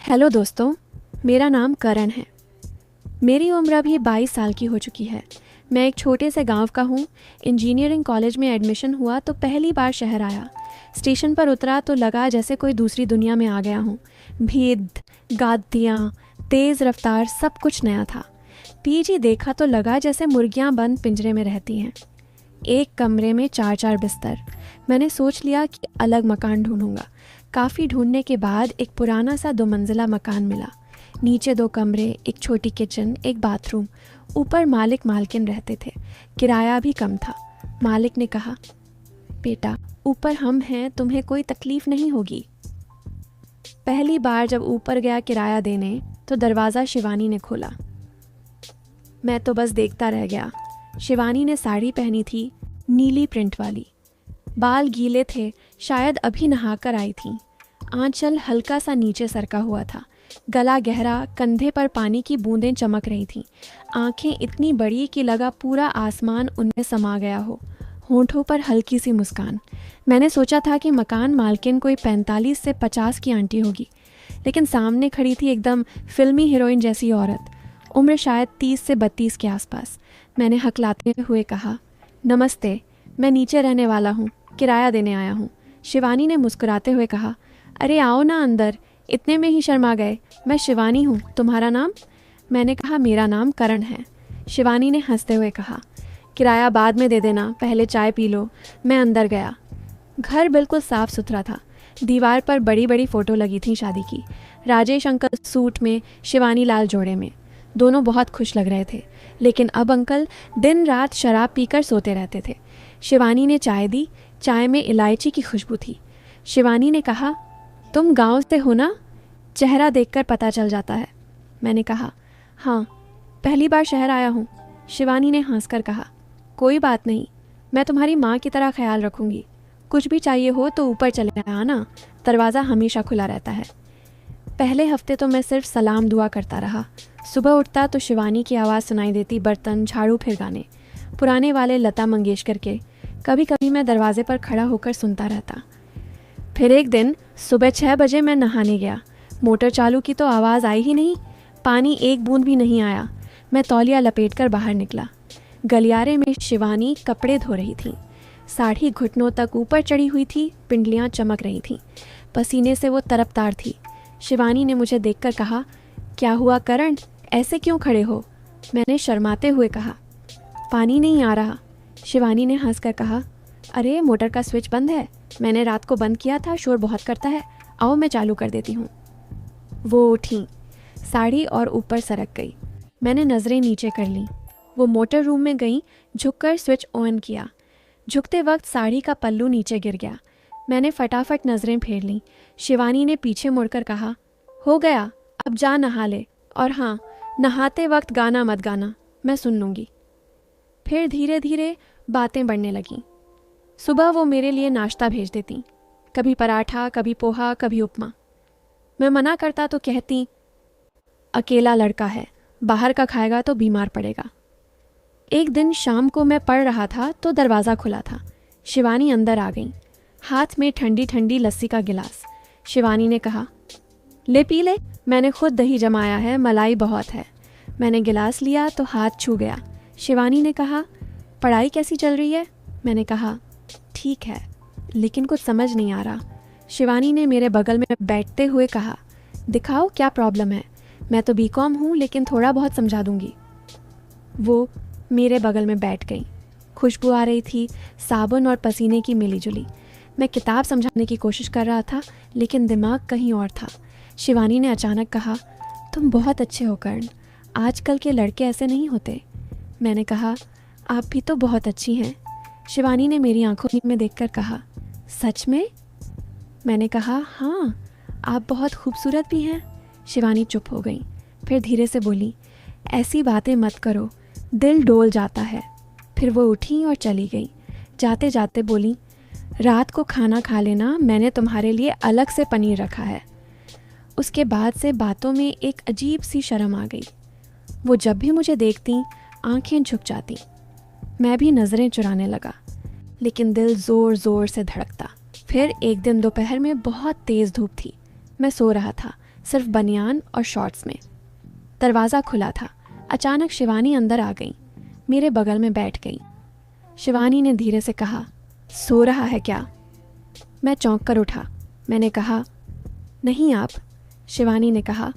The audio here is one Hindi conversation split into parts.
हेलो दोस्तों, मेरा नाम करण है। मेरी उम्र अभी 22 साल की हो चुकी है। मैं एक छोटे से गांव का हूँ। इंजीनियरिंग कॉलेज में एडमिशन हुआ तो पहली बार शहर आया। स्टेशन पर उतरा तो लगा जैसे कोई दूसरी दुनिया में आ गया हूँ। भीड़, गाड़ियाँ, तेज़ रफ्तार, सब कुछ नया था। पीछे देखा तो लगा जैसे मुर्गियाँ बंद पिंजरे में रहती हैं। एक कमरे में 4-4 बिस्तर। मैंने सोच लिया कि अलग मकान ढूंढूंगा। काफ़ी ढूंढने के बाद एक पुराना सा 2 मंजिला मकान मिला। नीचे 2 कमरे, एक छोटी किचन, एक बाथरूम। ऊपर मालिक मालकिन रहते थे। किराया भी कम था। मालिक ने कहा, बेटा ऊपर हम हैं, तुम्हें कोई तकलीफ़ नहीं होगी। पहली बार जब ऊपर गया किराया देने तो दरवाज़ा शिवानी ने खोला। मैं तो बस देखता रह गया। शिवानी ने साड़ी पहनी थी, नीली प्रिंट वाली। बाल गीले थे, शायद अभी नहाकर आई थी। आंचल हल्का सा नीचे सरका हुआ था। गला गहरा, कंधे पर पानी की बूंदें चमक रही थीं। आंखें इतनी बड़ी कि लगा पूरा आसमान उनमें समा गया हो। होंठों पर हल्की सी मुस्कान। मैंने सोचा था कि मकान मालकिन कोई 45 से 50 की आंटी होगी, लेकिन सामने खड़ी थी एकदम फिल्मी हीरोइन जैसी औरत। उम्र शायद 30 से 32 के आसपास। मैंने हकलाते हुए कहा, नमस्ते, मैं नीचे रहने वाला हूँ, किराया देने आया हूँ। शिवानी ने मुस्कुराते हुए कहा, अरे आओ ना अंदर, इतने में ही शर्मा गए। मैं शिवानी हूँ, तुम्हारा नाम? मैंने कहा, मेरा नाम करण है। शिवानी ने हंसते हुए कहा, किराया बाद में दे देना, पहले चाय पी लो। मैं अंदर गया। घर बिल्कुल साफ सुथरा था। दीवार पर बड़ी बड़ी फ़ोटो लगी थी शादी की। राजेश अंकल सूट में, शिवानी लाल जोड़े में। दोनों बहुत खुश लग रहे थे, लेकिन अब अंकल दिन रात शराब पीकर सोते रहते थे। शिवानी ने चाय दी। चाय में इलायची की खुशबू थी। शिवानी ने कहा, तुम गांव से हो ना? चेहरा देखकर पता चल जाता है। मैंने कहा, हाँ, पहली बार शहर आया हूँ। शिवानी ने हंसकर कहा, कोई बात नहीं, मैं तुम्हारी माँ की तरह ख्याल रखूँगी। कुछ भी चाहिए हो तो ऊपर चले आना, दरवाज़ा हमेशा खुला रहता है। पहले हफ्ते तो मैं सिर्फ सलाम दुआ करता रहा। सुबह उठता तो शिवानी की आवाज़ सुनाई देती, बर्तन झाड़ू फिर गाने, पुराने वाले लता मंगेशकर के। कभी कभी मैं दरवाजे पर खड़ा होकर सुनता रहता। फिर एक दिन सुबह 6 बजे मैं नहाने गया। मोटर चालू की तो आवाज़ आई ही नहीं। पानी एक बूंद भी नहीं आया। मैं तौलिया लपेटकर बाहर निकला। गलियारे में शिवानी कपड़े धो रही थी। साड़ी घुटनों तक ऊपर चढ़ी हुई थी, पिंडलियाँ चमक रही थीं। पसीने से वो तरफतार थी। शिवानी ने मुझे देखकर कहा, क्या हुआ करण, ऐसे क्यों खड़े हो? मैंने शर्माते हुए कहा, पानी नहीं आ रहा। शिवानी ने हंसकर कहा, अरे मोटर का स्विच बंद है, मैंने रात को बंद किया था, शोर बहुत करता है, आओ मैं चालू कर देती हूँ। वो उठी, साड़ी और ऊपर सरक गई। मैंने नज़रें नीचे कर लीं। वो मोटर रूम में गई, झुककर स्विच ऑन किया। झुकते वक्त साड़ी का पल्लू नीचे गिर गया। मैंने फटाफट नज़रें फेर लीं। शिवानी ने पीछे मुड़कर कहा, हो गया, अब जा नहा ले, और हाँ, नहाते वक्त गाना मत गाना, मैं सुन लूँगी। फिर धीरे धीरे बातें बढ़ने लगीं। सुबह वो मेरे लिए नाश्ता भेज देती, कभी पराठा, कभी पोहा, कभी उपमा। मैं मना करता तो कहती, अकेला लड़का है, बाहर का खाएगा तो बीमार पड़ेगा। एक दिन शाम को मैं पढ़ रहा था तो दरवाज़ा खुला था। शिवानी अंदर आ गई, हाथ में ठंडी ठंडी लस्सी का गिलास। शिवानी ने कहा, ले पी ले, मैंने खुद दही जमाया है, मलाई बहुत है। मैंने गिलास लिया तो हाथ छू गया। शिवानी ने कहा, पढ़ाई कैसी चल रही है? मैंने कहा, ठीक है, लेकिन कुछ समझ नहीं आ रहा। शिवानी ने मेरे बगल में बैठते हुए कहा, दिखाओ क्या प्रॉब्लम है, मैं तो बीकॉम हूँ, लेकिन थोड़ा बहुत समझा दूंगी। वो मेरे बगल में बैठ गई। खुशबू आ रही थी, साबुन और पसीने की मिली जुली। मैं किताब समझाने की कोशिश कर रहा था, लेकिन दिमाग कहीं और था। शिवानी ने अचानक कहा, तुम बहुत अच्छे हो कर्ण, आजकल के लड़के ऐसे नहीं होते। मैंने कहा, आप भी तो बहुत अच्छी हैं। शिवानी ने मेरी आंखों में देखकर कहा, सच में? मैंने कहा, हाँ, आप बहुत खूबसूरत भी हैं। शिवानी चुप हो गई, फिर धीरे से बोली, ऐसी बातें मत करो, दिल डोल जाता है। फिर वो उठी और चली गई। जाते जाते बोली, रात को खाना खा लेना, मैंने तुम्हारे लिए अलग से पनीर रखा है। उसके बाद से बातों में एक अजीब सी शर्म आ गई। वो जब भी मुझे देखती, आंखें झुक जाती। मैं भी नज़रें चुराने लगा, लेकिन दिल ज़ोर ज़ोर से धड़कता। फिर एक दिन दोपहर में बहुत तेज़ धूप थी। मैं सो रहा था, सिर्फ बनियान और शॉर्ट्स में। दरवाज़ा खुला था। अचानक शिवानी अंदर आ गई, मेरे बगल में बैठ गई। शिवानी ने धीरे से कहा, सो रहा है क्या? मैं चौंक कर उठा। मैंने कहा, नहीं आप। शिवानी ने कहा,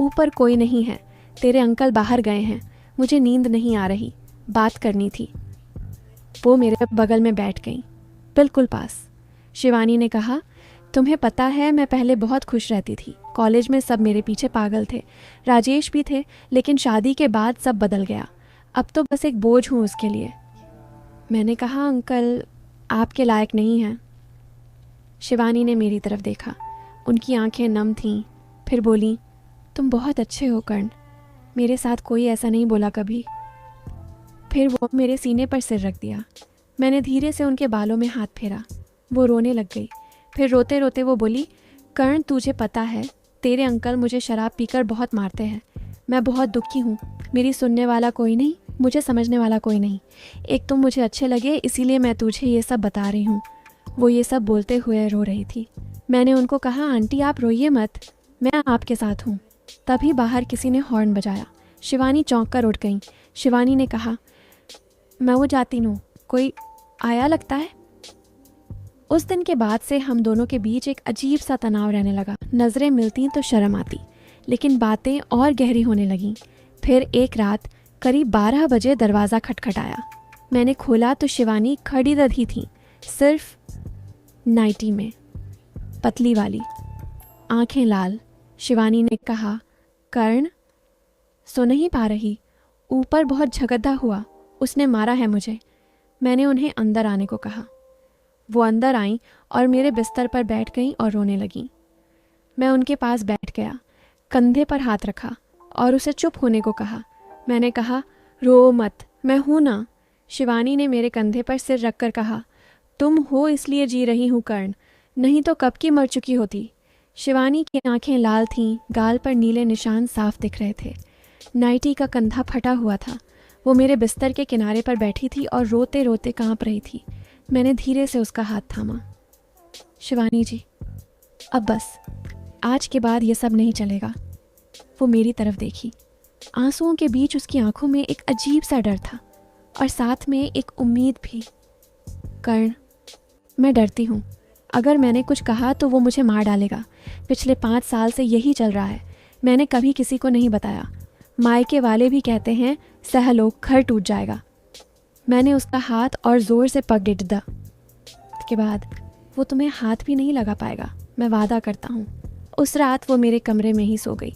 ऊपर कोई नहीं है, तेरे अंकल बाहर गए हैं, मुझे नींद नहीं आ रही, बात करनी थी। वो मेरे बगल में बैठ गई, बिल्कुल पास। शिवानी ने कहा, तुम्हें पता है मैं पहले बहुत खुश रहती थी, कॉलेज में सब मेरे पीछे पागल थे, राजेश भी थे, लेकिन शादी के बाद सब बदल गया। अब तो बस एक बोझ हूँ उसके लिए। मैंने कहा, अंकल आपके लायक नहीं हैं। शिवानी ने मेरी तरफ देखा, उनकी आंखें नम थीं, फिर बोली, तुम बहुत अच्छे हो कर्ण, मेरे साथ कोई ऐसा नहीं बोला कभी। फिर वो मेरे सीने पर सिर रख दिया। मैंने धीरे से उनके बालों में हाथ फेरा। वो रोने लग गई। फिर रोते रोते वो बोली, कर्ण तुझे पता है तेरे अंकल मुझे शराब पीकर बहुत मारते हैं, मैं बहुत दुखी हूँ, मेरी सुनने वाला कोई नहीं, मुझे समझने वाला कोई नहीं। एक तुम मुझे अच्छे लगे इसीलिए मैं तुझे ये सब बता रही हूँ। वो ये सब बोलते हुए रो रही थी। मैंने उनको कहा, आंटी आप रोइए मत, मैं आपके साथ हूँ। तभी बाहर किसी ने हॉर्न बजाया। शिवानी चौंक कर उठ गई। शिवानी ने कहा, मैं वो जाती हूँ, कोई आया लगता है। उस दिन के बाद से हम दोनों के बीच एक अजीब सा तनाव रहने लगा। नज़रें मिलती तो शर्म आती, लेकिन बातें और गहरी होने लगीं। फिर एक रात करीब 12 बजे दरवाज़ा खटखटाया। मैंने खोला तो शिवानी खड़ी दधी थी, सिर्फ नाइटी में, पतली वाली, आंखें लाल। शिवानी ने कहा, कर्ण सो नहीं पा रही? ऊपर बहुत झगड़ा हुआ, उसने मारा है मुझे। मैंने उन्हें अंदर आने को कहा। वो अंदर आईं और मेरे बिस्तर पर बैठ गईं और रोने लगीं। मैं उनके पास बैठ गया, कंधे पर हाथ रखा और उसे चुप होने को कहा। मैंने कहा, रो मत, मैं हूं ना। शिवानी ने मेरे कंधे पर सिर रखकर कहा, तुम हो इसलिए जी रही हूँ कर्ण, नहीं तो कब की मर चुकी होती। शिवानी की आंखें लाल थीं, गाल पर नीले निशान साफ दिख रहे थे। नाइटी का कंधा फटा हुआ था। वो मेरे बिस्तर के किनारे पर बैठी थी और रोते रोते कांप रही थी। मैंने धीरे से उसका हाथ थामा। शिवानी जी, अब बस, आज के बाद ये सब नहीं चलेगा। वो मेरी तरफ देखी। आंसुओं के बीच उसकी आंखों में एक अजीब सा डर था और साथ में एक उम्मीद भी। कर्ण, मैं डरती हूँ, अगर मैंने कुछ कहा तो वो मुझे मार डालेगा। पिछले 5 साल से यही चल रहा है, मैंने कभी किसी को नहीं बताया। मायके वाले भी कहते हैं सह लो, घर टूट जाएगा। मैंने उसका हाथ और ज़ोर से पकड़ दिया। के बाद वो तुम्हें हाथ भी नहीं लगा पाएगा, मैं वादा करता हूँ। उस रात वो मेरे कमरे में ही सो गई।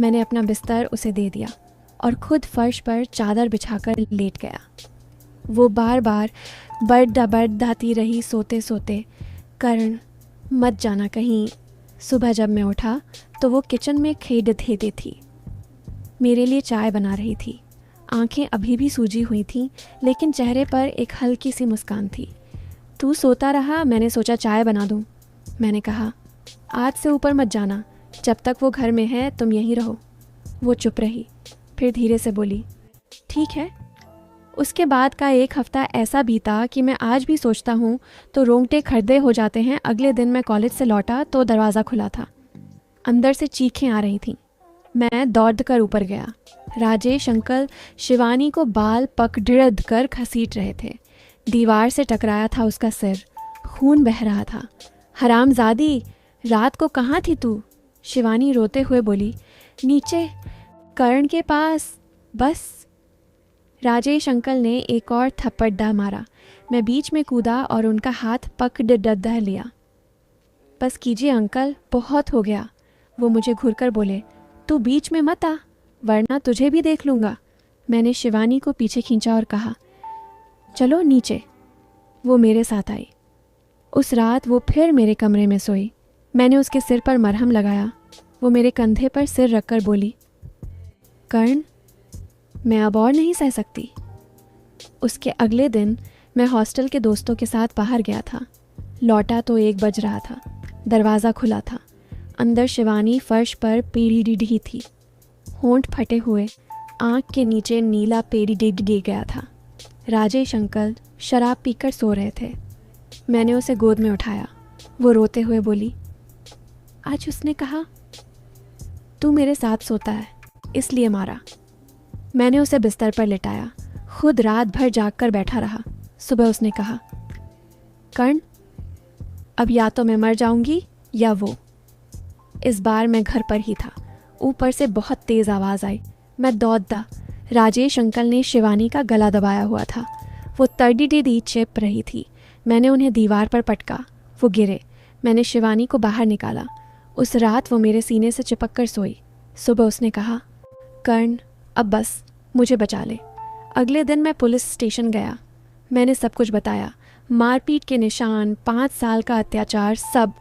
मैंने अपना बिस्तर उसे दे दिया और खुद फर्श पर चादर बिछाकर लेट गया। वो बार बार बड़दाती रही सोते सोते, कर्ण मत जाना कहीं। सुबह जब मैं उठा तो वो किचन में खेदे थी, मेरे लिए चाय बना रही थी। आंखें अभी भी सूजी हुई थीं, लेकिन चेहरे पर एक हल्की सी मुस्कान थी। तू सोता रहा, मैंने सोचा चाय बना दूं। मैंने कहा, आज से ऊपर मत जाना, जब तक वो घर में है तुम यहीं रहो। वो चुप रही, फिर धीरे से बोली, ठीक है। उसके बाद का 1 हफ्ता ऐसा बीता कि मैं आज भी सोचता हूँ तो रोंगटे खड़े हो जाते हैं। अगले दिन मैं कॉलेज से लौटा तो दरवाज़ा खुला था। अंदर से चीखें आ रही थीं। मैं दौड़ कर ऊपर गया। राजेश अंकल शिवानी को बाल पकड़ कर घसीट रहे थे। दीवार से टकराया था उसका सिर, खून बह रहा था। हरामजादी, रात को कहाँ थी तू? शिवानी रोते हुए बोली, नीचे कर्ण के पास। बस। राजेश अंकल ने एक और थप्पड़ मारा। मैं बीच में कूदा और उनका हाथ पकड़ लिया। बस कीजिए अंकल, बहुत हो गया। वो मुझे घूरकर बोले, तू बीच में मत आ, वरना तुझे भी देख लूँगा। मैंने शिवानी को पीछे खींचा और कहा, चलो नीचे। वो मेरे साथ आई। उस रात वो फिर मेरे कमरे में सोई। मैंने उसके सिर पर मरहम लगाया। वो मेरे कंधे पर सिर रखकर बोली, कर्ण मैं अब और नहीं सह सकती। उसके अगले दिन मैं हॉस्टल के दोस्तों के साथ बाहर गया था। लौटा तो 1 बज रहा था। दरवाज़ा खुला था। अंदर शिवानी फर्श पर पेड़ी डिढ़ी थी, होंठ फटे हुए, आँख के नीचे नीला पेड़ी डिढ़ गया था। राजेश अंकल शराब पीकर सो रहे थे। मैंने उसे गोद में उठाया। वो रोते हुए बोली, आज उसने कहा तू मेरे साथ सोता है इसलिए मारा। मैंने उसे बिस्तर पर लिटाया, खुद रात भर जाग कर बैठा रहा। सुबह उसने कहा, कर्ण, अब या तो मैं मर जाऊंगी या वो। इस बार मैं घर पर ही था। ऊपर से बहुत तेज़ आवाज़ आई। मैं दौड़ा। राजेश अंकल ने शिवानी का गला दबाया हुआ था। वो तड़ीडी चिप रही थी। मैंने उन्हें दीवार पर पटका। वो गिरे। मैंने शिवानी को बाहर निकाला। उस रात वो मेरे सीने से चिपक कर सोई। सुबह उसने कहा, कर्ण, अब बस, मुझे बचा ले। अगले दिन मैं पुलिस स्टेशन गया। मैंने सब कुछ बताया, मारपीट के निशान, 5 साल का अत्याचार, सब।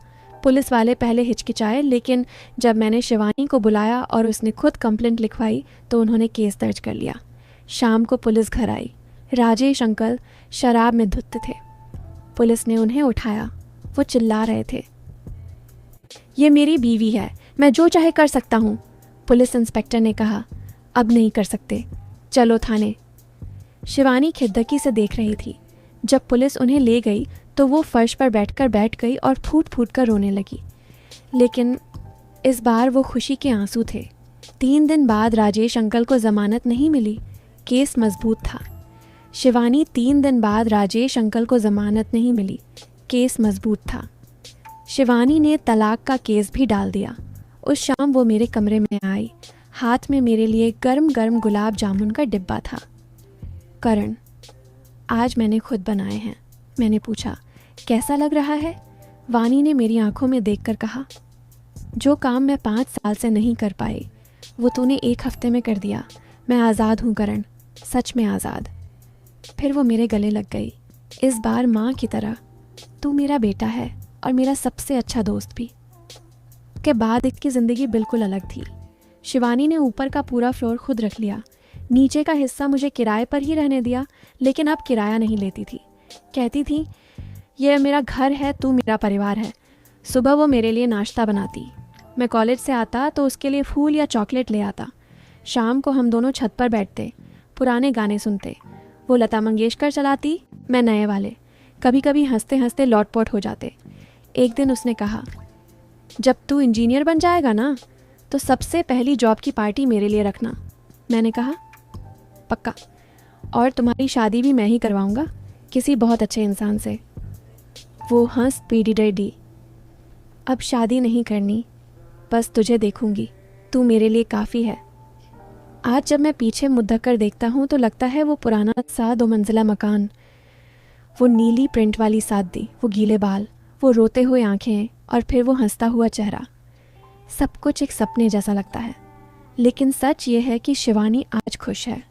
पुलिस वाले पहले हिचकिचाए, लेकिन जब मैंने शिवानी को बुलाया और उसने खुद कंप्लेंट लिखवाई तो उन्होंने केस दर्ज कर लिया। शाम को पुलिस घर आई। राजेश अंकल शराब में धुत थे। पुलिस ने उन्हें उठाया। वो चिल्ला रहे थे, ये मेरी बीवी है, मैं जो चाहे कर सकता हूँ। पुलिस इंस्पेक्टर ने कहा, अब नहीं कर सकते, चलो थाने। शिवानी खिद्दकी से देख रही थी। जब पुलिस उन्हें ले गई तो वो फर्श पर बैठ गई और फूट फूट कर रोने लगी। लेकिन इस बार वो खुशी के आंसू थे। 3 दिन बाद राजेश अंकल को ज़मानत नहीं मिली। केस मजबूत था। शिवानी 3 दिन बाद राजेश अंकल को ज़मानत नहीं मिली। केस मजबूत था। शिवानी ने तलाक का केस भी डाल दिया। उस शाम वो मेरे कमरे में आई। हाथ में मेरे लिए गर्म गर्म गुलाब जामुन का डिब्बा था। करण, आज मैंने खुद बनाए हैं। मैंने पूछा, कैसा लग रहा है? वानी ने मेरी आंखों में देखकर कहा, जो काम मैं 5 साल से नहीं कर पाई वो तूने 1 हफ्ते में कर दिया। मैं आज़ाद हूँ करण, सच में आज़ाद। फिर वो मेरे गले लग गई, इस बार माँ की तरह। तू मेरा बेटा है और मेरा सबसे अच्छा दोस्त भी। के बाद इसकी ज़िंदगी बिल्कुल अलग थी। शिवानी ने ऊपर का पूरा फ्लोर खुद रख लिया। नीचे का हिस्सा मुझे किराए पर ही रहने दिया, लेकिन अब किराया नहीं लेती थी। कहती थी, यह मेरा घर है, तू मेरा परिवार है। सुबह वो मेरे लिए नाश्ता बनाती। मैं कॉलेज से आता तो उसके लिए फूल या चॉकलेट ले आता। शाम को हम दोनों छत पर बैठते, पुराने गाने सुनते। वो लता मंगेशकर चलाती, मैं नए वाले। कभी कभी हंसते हंसते लौटपोट हो जाते। एक दिन उसने कहा, जब तू इंजीनियर बन जाएगा ना तो सबसे पहली जॉब की पार्टी मेरे लिए रखना। मैंने कहा, पक्का, और तुम्हारी शादी भी मैं ही करवाऊंगा, किसी बहुत अच्छे इंसान से। वो हंस पीडी। अब शादी नहीं करनी, बस तुझे देखूंगी, तू मेरे लिए काफ़ी है। आज जब मैं पीछे मुद्दा कर देखता हूँ तो लगता है वो पुराना सा 2 मंजिला मकान, वो नीली प्रिंट वाली सादी, वो गीले बाल, वो रोते हुए आंखें और फिर वो हंसता हुआ चेहरा। सब कुछ एक सपने जैसा लगता है। लेकिन सच ये है कि शिवानी आज खुश है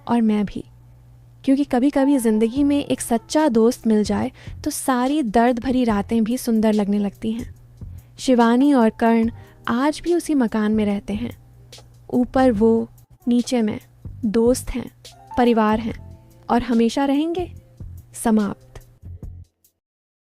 और मैं भी, क्योंकि कभी कभी ज़िंदगी में एक सच्चा दोस्त मिल जाए तो सारी दर्द भरी रातें भी सुंदर लगने लगती हैं। शिवानी और कर्ण आज भी उसी मकान में रहते हैं। ऊपर वो, नीचे मैं, दोस्त हैं, परिवार हैं और हमेशा रहेंगे। समाप्त।